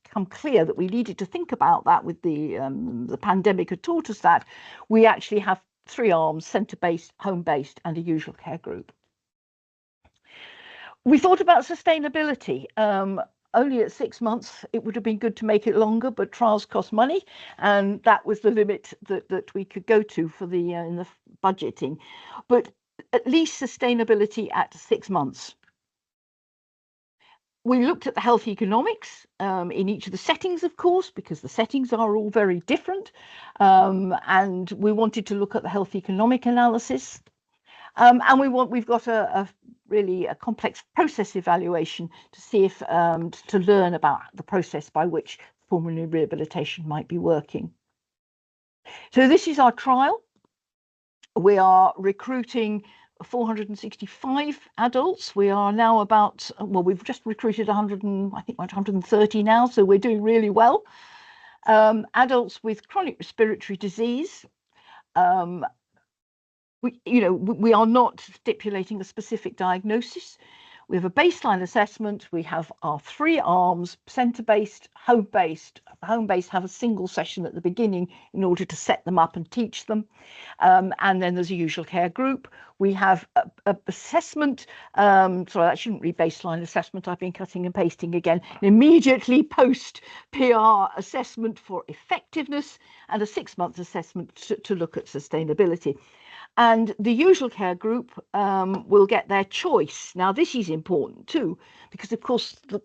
become clear that we needed to think about that with the pandemic had taught us that. We actually have 3 arms: centre-based, home-based and a usual care group. We thought about sustainability. Only at 6 months, it would have been good to make it longer, but trials cost money, and that was the limit that we could go to for the in the budgeting. But at least sustainability at 6 months. We looked at the health economics in each of the settings, of course, because the settings are all very different, and we wanted to look at the health economic analysis. And we've got a really complex process evaluation to see if to learn about the process by which pulmonary rehabilitation might be working. So this is our trial. We are recruiting 465 adults. We are now about, well, we've just recruited 130 now, so we're doing really well. Adults with chronic respiratory disease. We are not stipulating a specific diagnosis. We have a baseline assessment. We have our 3 arms: centre-based, home-based. Home-based have a single session at the beginning in order to set them up and teach them. And then there's a usual care group. We have a assessment. Sorry, that shouldn't be baseline assessment. I've been cutting and pasting again. Immediately post PR assessment for effectiveness and a 6-month assessment to look at sustainability. And the usual care group will get their choice. Now, this is important too, because of course the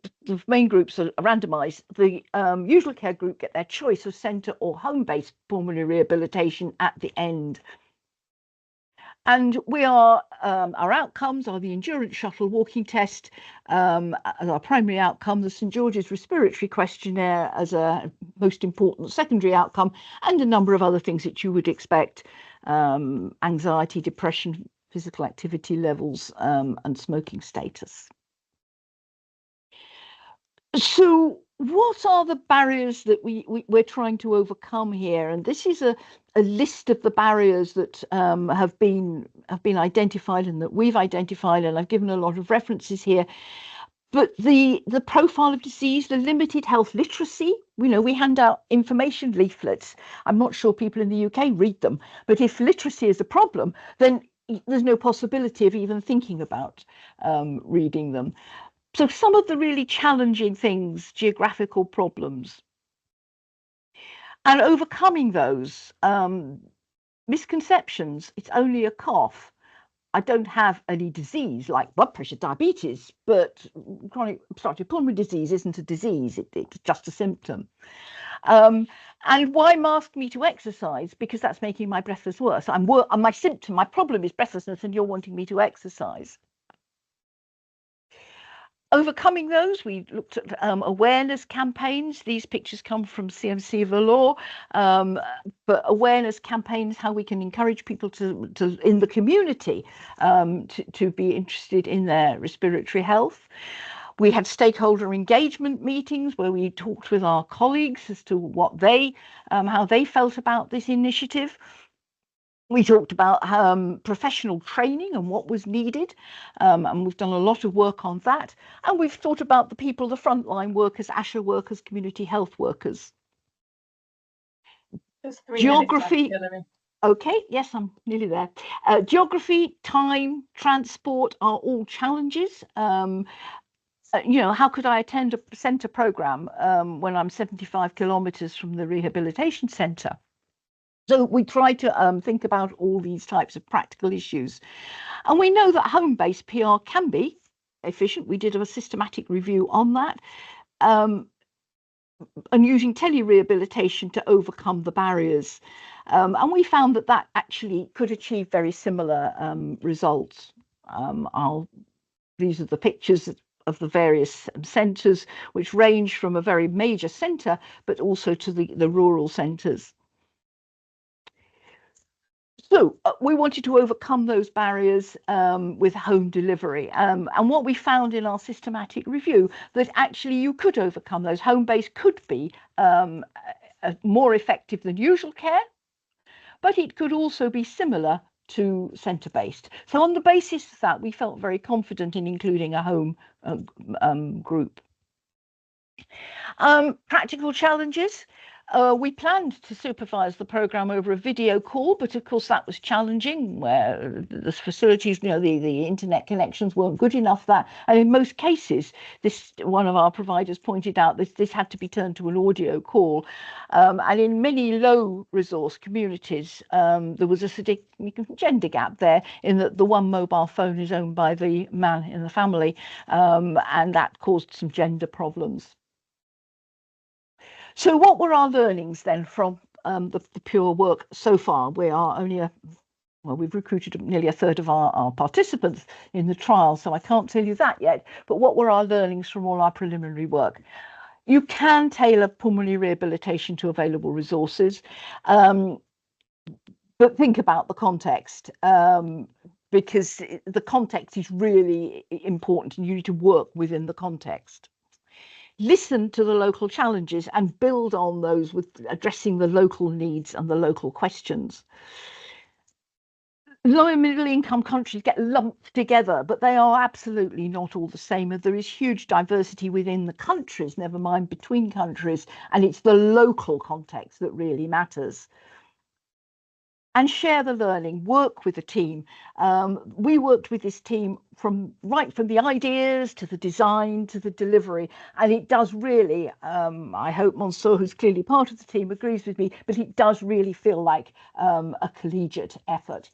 main groups are randomised. The usual care group get their choice of centre or home-based pulmonary rehabilitation at the end. And we are, our outcomes are the endurance shuttle walking test as our primary outcome, the St George's Respiratory Questionnaire as a most important secondary outcome, and a number of other things that you would expect: anxiety, depression, physical activity levels, and smoking status. So what are the barriers that we're trying to overcome here? And this is a list of the barriers that have been identified and that we've identified, and I've given a lot of references here. But the profile of disease, the limited health literacy, we hand out information leaflets. I'm not sure people in the UK read them, but if literacy is a problem, then there's no possibility of even thinking about reading them. So some of the really challenging things, geographical problems, and overcoming those. Misconceptions: it's only a cough. I don't have any disease like blood pressure, diabetes, but chronic obstructive pulmonary disease isn't a disease, it's just a symptom. And why mask me to exercise? Because that's making my breathlessness worse. My symptom, my problem is breathlessness, and you're wanting me to exercise. Overcoming those, we looked at awareness campaigns. These pictures come from CMC Valor, but awareness campaigns, how we can encourage people to in the community to be interested in their respiratory health. We had stakeholder engagement meetings where we talked with our colleagues as to what how they felt about this initiative. We talked about professional training and what was needed, and we've done a lot of work on that. And we've thought about the people, the frontline workers, ASHA workers, community health workers. Just 3 Geography. minutes left, Hilary. Okay, yes, I'm nearly there. Geography, time, transport are all challenges. How could I attend a centre programme when I'm 75 kilometres from the rehabilitation centre? So we try to think about all these types of practical issues. And we know that home-based PR can be efficient. We did a systematic review on that, and using telerehabilitation to overcome the barriers. And we found that actually could achieve very similar results. These are the pictures of the various centres, which range from a very major centre, but also to the rural centres. So we wanted to overcome those barriers with home delivery. And what we found in our systematic review, that actually you could overcome those. Home-based could be more effective than usual care, but it could also be similar to centre-based. So on the basis of that, we felt very confident in including a home group. Practical challenges. We planned to supervise the programme over a video call, but of course that was challenging, where the facilities, the internet connections weren't good enough. And in most cases, one of our providers pointed out this had to be turned to an audio call. And in many low resource communities, there was a significant gender gap there, in that the one mobile phone is owned by the man in the family, and that caused some gender problems. So what were our learnings then from the PuRE work so far? We are only we've recruited nearly a third of our participants in the trial, so I can't tell you that yet. But what were our learnings from all our preliminary work? You can tailor pulmonary rehabilitation to available resources, but think about the context, because the context is really important, and you need to work within the context. Listen to the local challenges and build on those with addressing the local needs and the local questions. Low and middle income countries get lumped together, but they are absolutely not all the same. There is huge diversity within the countries, never mind between countries, and it's the local context that really matters. And share the learning, work with the team. We worked with this team right from the ideas to the design to the delivery, and it does really, I hope Mansour, who's clearly part of the team, agrees with me, but it does really feel like a collegiate effort.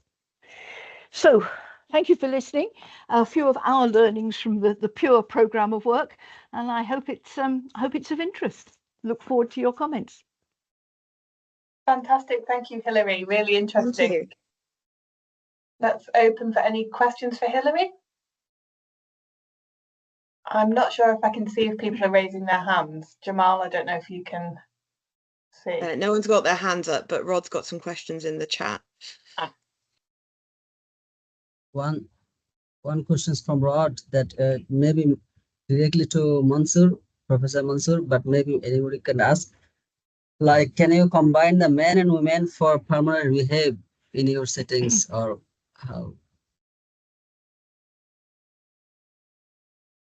So thank you for listening. A few of our learnings from the PuRE programme of work, and I hope it's of interest. Look forward to your comments. Fantastic. Thank you, Hilary. Really interesting. Thank you. Let's open for any questions for Hilary. I'm not sure if I can see if people are raising their hands. Jamal, I don't know if you can see. No one's got their hands up, but Rod's got some questions in the chat. One question is from Rod, that maybe directly to Mansour, Professor Mansour, but maybe anybody can ask. Like, can you combine the men and women for pulmonary rehab in your settings, or how?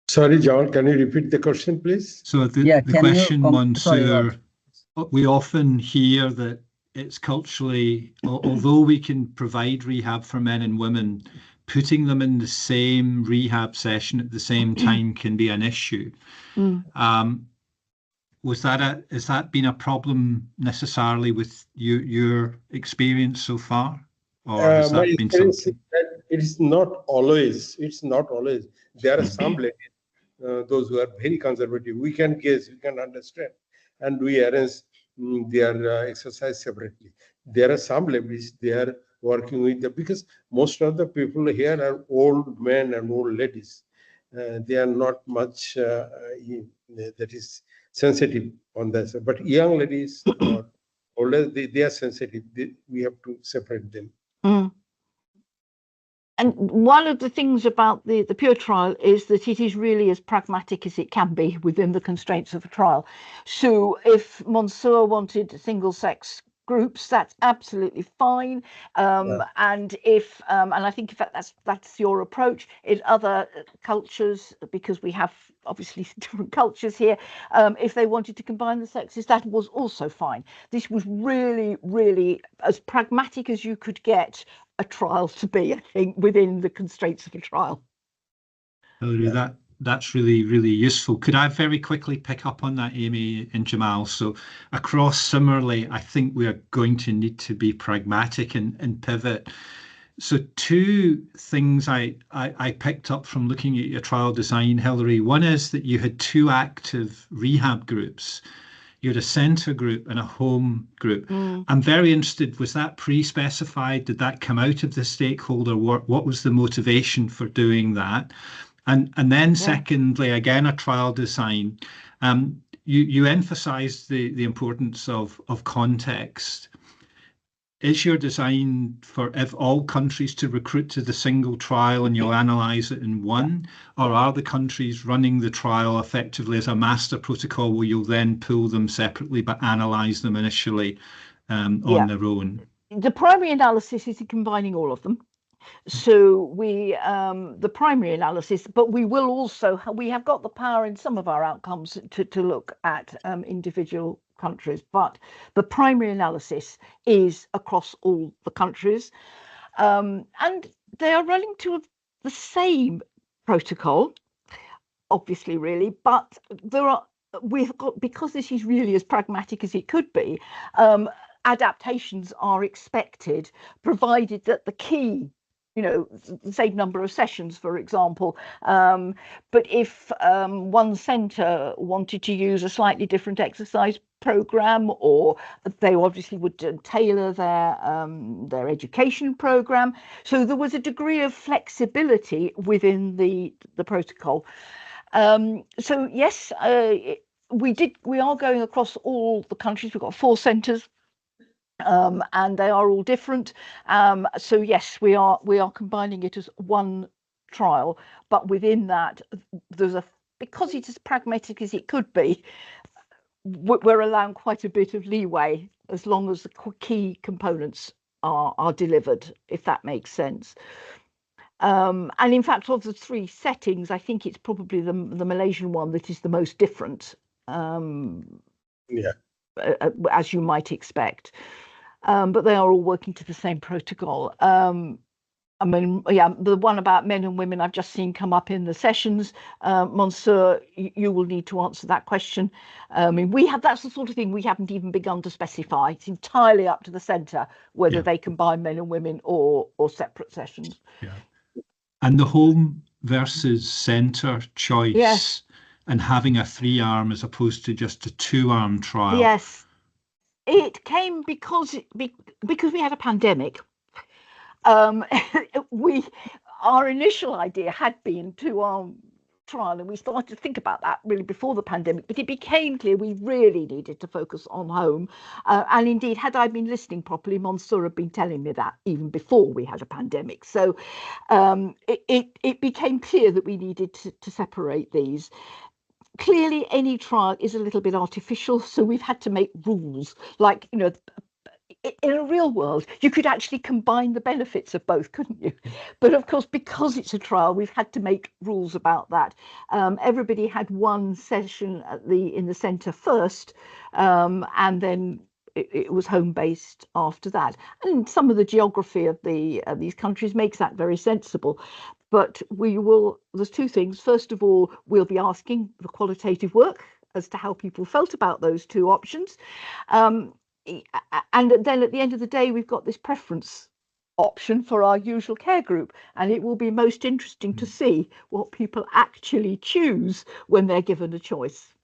Sorry, John, can you repeat the question, please? So the question, Mansour, we often hear that it's culturally, although we can provide rehab for men and women, putting them in the same rehab session at the same time can be an issue. has that been a problem necessarily with your experience so far, or has My that been experience something? is that it is not always. It's not always. There are some ladies, those who are very conservative. We can guess, we can understand, and we arrange their exercise separately. There are some ladies, they are working with because most of the people here are old men and old ladies. They are not much that is sensitive on that side. But young ladies or older, they are sensitive. We have to separate them. Mm. And one of the things about the PuRE trial is that it is really as pragmatic as it can be within the constraints of a trial. So if Mansour wanted single-sex groups, that's absolutely fine. And if and I think in fact that's your approach in other cultures, because we have obviously different cultures here. If they wanted to combine the sexes, that was also fine. This was really, really as pragmatic as you could get a trial to be, I think, within the constraints of a trial. Hilary, that's really, really useful. Could I very quickly pick up on that, Amy and Jamal? So across similarly, I think we are going to need to be pragmatic and pivot. So two things I picked up from looking at your trial design, Hilary. One is that you had two active rehab groups. You had a centre group and a home group. I'm very interested, was that pre-specified? Did that come out of the stakeholder work? What was the motivation for doing that? And then secondly, again, a trial design. You emphasised the importance of context. Is your design for all countries to recruit to the single trial and you'll analyse it in one? Or are the countries running the trial effectively as a master protocol where you'll then pull them separately but analyse them initially on their own? The primary analysis is combining all of them. So we the primary analysis, but we will also we have got the power in some of our outcomes to look at individual countries, but the primary analysis is across all the countries, and they are running to the same protocol, obviously, really, but we've got, because this is really as pragmatic as it could be, adaptations are expected, provided that the key, the same number of sessions, for example. But if one centre wanted to use a slightly different exercise programme, or they obviously would tailor their education programme. So there was a degree of flexibility within the protocol. So yes, we are going across all the countries. We've got 4 centres. And they are all different. So yes, we are combining it as one trial, but within that, because it's as pragmatic as it could be, we're allowing quite a bit of leeway as long as the key components are delivered, if that makes sense. And in fact, of the 3 settings, I think it's probably the Malaysian one that is the most different. As you might expect. But they are all working to the same protocol. I mean, the one about men and women I've just seen come up in the sessions. Mansour, you will need to answer that question. I mean, that's the sort of thing we haven't even begun to specify. It's entirely up to the centre whether they combine men and women or separate sessions. Yeah. And the home versus centre choice and having a 3-arm as opposed to just a 2-arm trial. Yes. It came because we had a pandemic. Our initial idea had been 2-arm trial, and we started to think about that really before the pandemic. But it became clear we really needed to focus on home. And indeed, had I been listening properly, Mansour had been telling me that even before we had a pandemic. So it became clear that we needed to separate these. Clearly, any trial is a little bit artificial, so we've had to make rules. Like, in a real world, you could actually combine the benefits of both, couldn't you? But of course, because it's a trial, we've had to make rules about that. Everybody had one session in the centre first, and then it was home-based after that. And some of the geography of these countries makes that very sensible. But there's 2 things. First of all, we'll be asking the qualitative work as to how people felt about those two options. And then at the end of the day, we've got this preference option for our usual care group, and it will be most interesting to see what people actually choose when they're given a choice.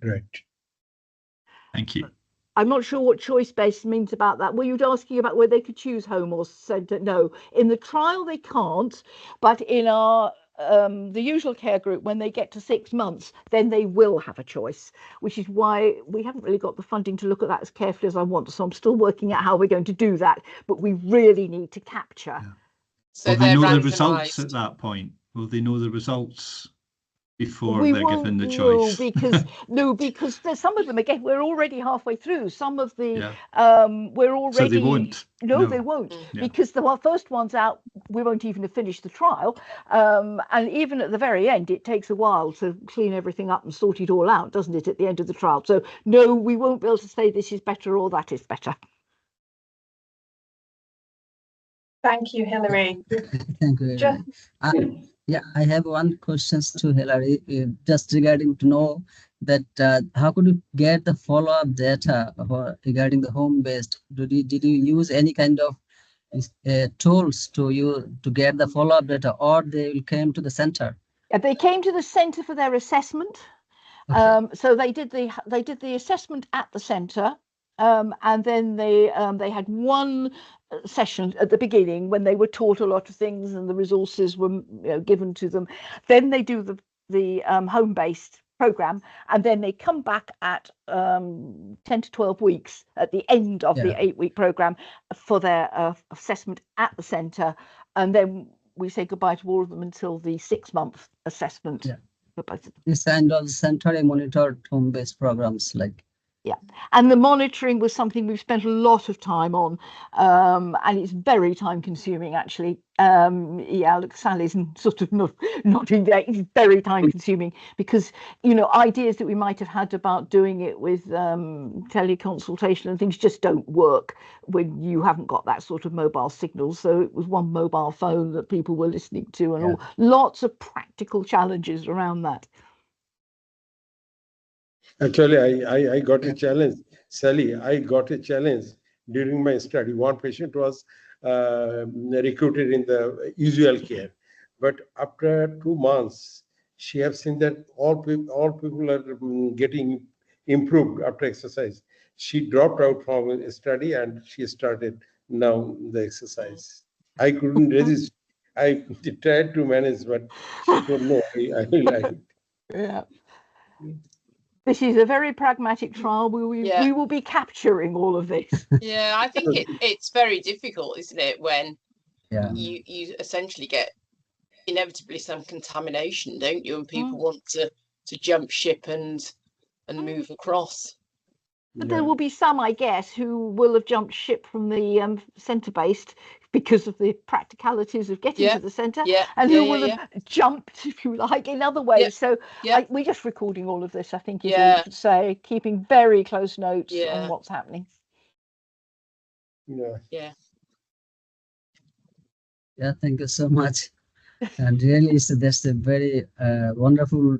Right. Thank you. I'm not sure what choice-based means about that. Were you asking about whether they could choose home or centre? No, in the trial they can't, but in our the usual care group, when they get to 6 months, then they will have a choice, which is why we haven't really got the funding to look at that as carefully as I want. So I'm still working out how we're going to do that, but we really need to capture. Yeah. So Will they know the randomised. results at that point? Will they know the results before We they're given the won't choice? know, because there's some of them, again, we're already halfway through. Some of the Yeah. we're already, So they won't. no, they won't, Yeah. because the first one's out, we won't even have finished the trial, and even at the very end it takes a while to clean everything up and sort it all out, doesn't it, at the end of the trial? So no, we won't be able to say this is better or that is better. Thank you, Hilary. Thank you, Hilary. Yeah, I have one question to Hilary, just regarding to know that how could you get the follow-up data regarding the home-based? Did you use any kind of tools to get the follow-up data, or they came to the center? They came to the centre for their assessment. Okay. So they did the assessment at the centre, and then they had one session at the beginning when they were taught a lot of things and the resources were given to them. Then they do the home-based program, and then they come back at 10 to 12 weeks at the end of the 8-week program for their assessment at the centre, and then we say goodbye to all of them until the 6-month assessment. Yeah. For both of them. This kind of centrally monitored home-based programs, like. Yeah, and the monitoring was something we've spent a lot of time on, and it's very time consuming, actually. Yeah, look, Sally's sort of nodding there. It's very time consuming because, ideas that we might have had about doing it with teleconsultation and things just don't work when you haven't got that sort of mobile signal. So it was one mobile phone that people were listening to, and lots of practical challenges around that. Actually, I got a challenge, Sally. I got a challenge during my study. One patient was recruited in the usual care, but after 2 months, she has seen that all people are getting improved after exercise. She dropped out from a study and she started now the exercise. I couldn't resist. I tried to manage, but she told no, I like it. Yeah. This is a very pragmatic trial. We will be capturing all of this. Yeah, I think it's very difficult, isn't it, when you essentially get inevitably some contamination, don't you? And people want to jump ship and move across. But there will be some, I guess, who will have jumped ship from the centre-based because of the practicalities of getting to the centre, and who will have jumped, if you like, in other ways. So we're just recording all of this, I think, is all you could say, keeping very close notes on what's happening. Yeah. Yeah, thank you so much. And really, that's a very wonderful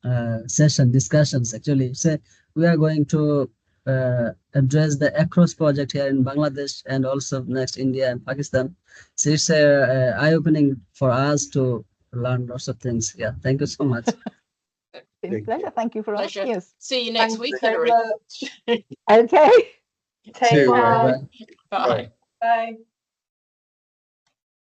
discussions, actually. So we are going to address the ACROS project here in Bangladesh and also next India and Pakistan. So it's eye-opening for us to learn lots of things. Yeah, thank you so much. It's a pleasure. Thank you for asking us. See you next week, Hilary. Okay. Take care. Bye. Bye. Bye.